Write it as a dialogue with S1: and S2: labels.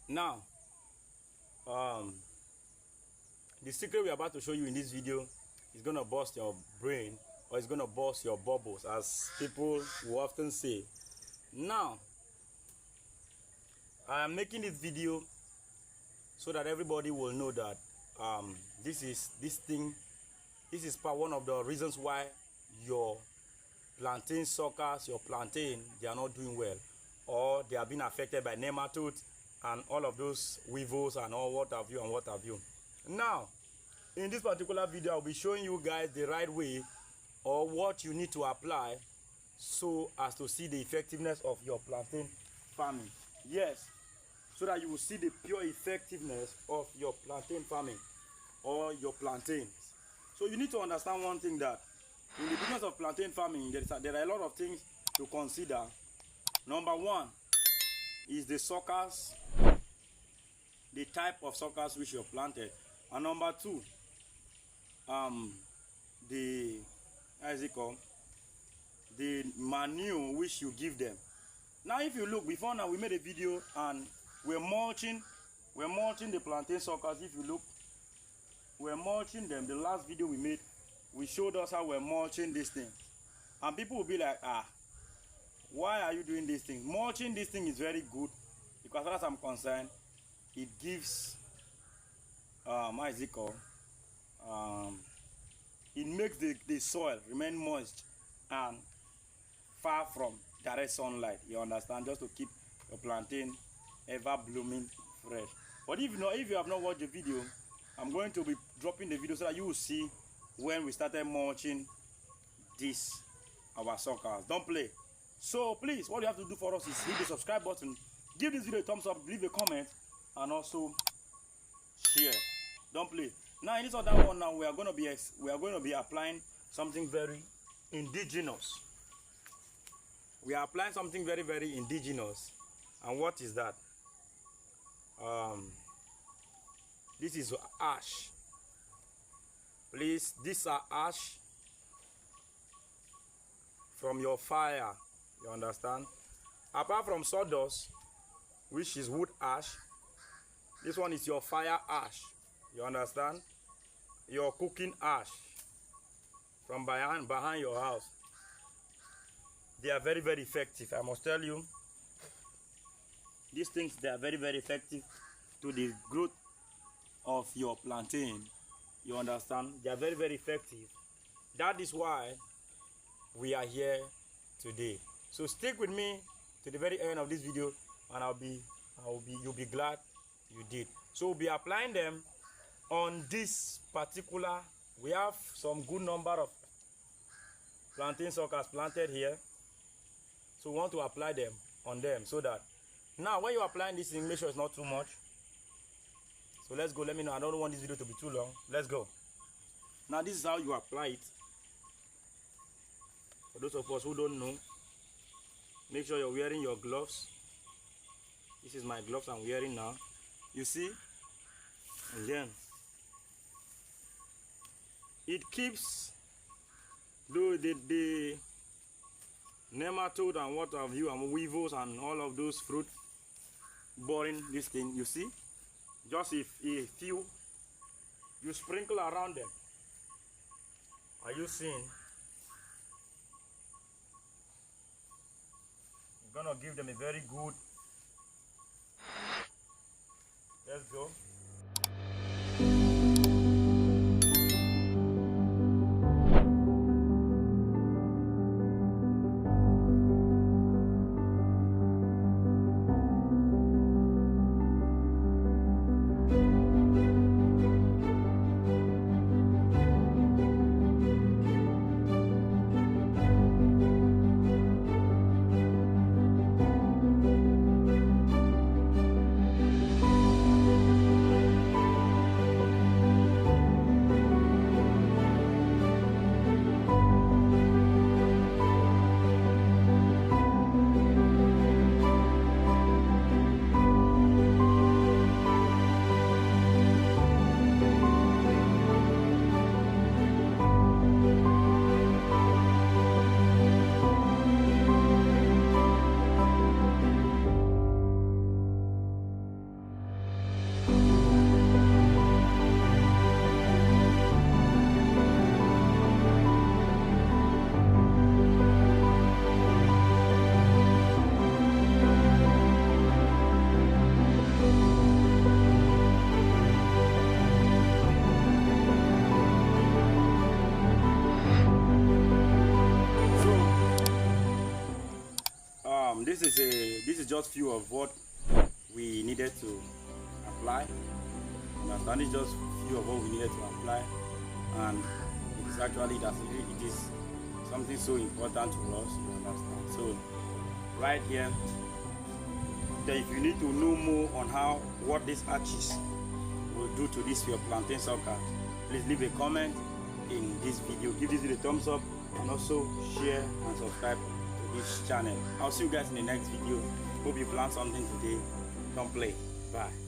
S1: Now, the secret we're about to show you in this video is gonna burst your brain, or it's gonna burst your bubbles, as people will often say. Now, I am making this video so that everybody will know that this is one of the reasons why your plantain suckers, your plantain, they are not doing well, or they are being affected by nematodes and all of those weevils and all what have you. Now, in this particular video, I'll be showing you guys the right way, or what you need to apply so as to see the effectiveness of your plantain farming. Yes, so that you will see the pure effectiveness of your plantain farming or your plantains. So you need to understand one thing, that in the business of plantain farming, there are a lot of things to consider. Number one is the suckers, the type of suckers which you have planted, and number two, the manure which you give them. Now, if you look, before now we made a video and we're mulching the plantain suckers. If you look, we're mulching them. The last video we made, we showed us how we're mulching this thing, and people will be like, why are you doing this thing? Mulching this thing is very good, because as I'm concerned, it gives it makes the soil remain moist and far from direct sunlight, you understand, just to keep your plantain ever blooming fresh. But if you have not watched the video, I'm going to be dropping the video so that you will see when we started mulching our suckers. Don't play. So please, what you have to do for us is hit the subscribe button, give this video a thumbs up, leave a comment, and also share. Don't play. Now in this other one, now we are going to be applying something very indigenous. We are applying something very, very indigenous. And what is that? This is ash. Please, these are ash from your fire, you understand? Apart from sawdust, which is wood ash, this one is your fire ash, you understand? Your cooking ash from behind your house. They are very, very effective, I must tell you. These things, they are very, very effective to the growth of your plantain, you understand? They are very, very effective. That is why we are here today. So stick with me to the very end of this video, and you'll be glad you did. So we'll be applying them on this particular. We have some good number of plantain suckers planted here, so we want to apply them on them, so that now when you're applying this thing, make sure it's not too much. So let's go. Let me know. I don't want this video to be too long. Let's go. Now this is how you apply it. For those of us who don't know, make sure you're wearing your gloves. This is my gloves I'm wearing now. You see? And then it keeps the nematode and what have you, and weevils and all of those fruit boring this thing, you see? Just if you sprinkle around them. Are you seeing? You're gonna give them a very good. Let's go. this is just few of what we needed to apply. Understand? It's just few of what we needed to apply, and it is actually it is something so important to us. You understand? So right here, if you need to know more on what these arches will do to this your plantain sucker, please leave a comment in this video. Give this video a thumbs up, and also share and subscribe to this channel. I'll see you guys in the next video. Hope you plant something today. Don't play. Bye.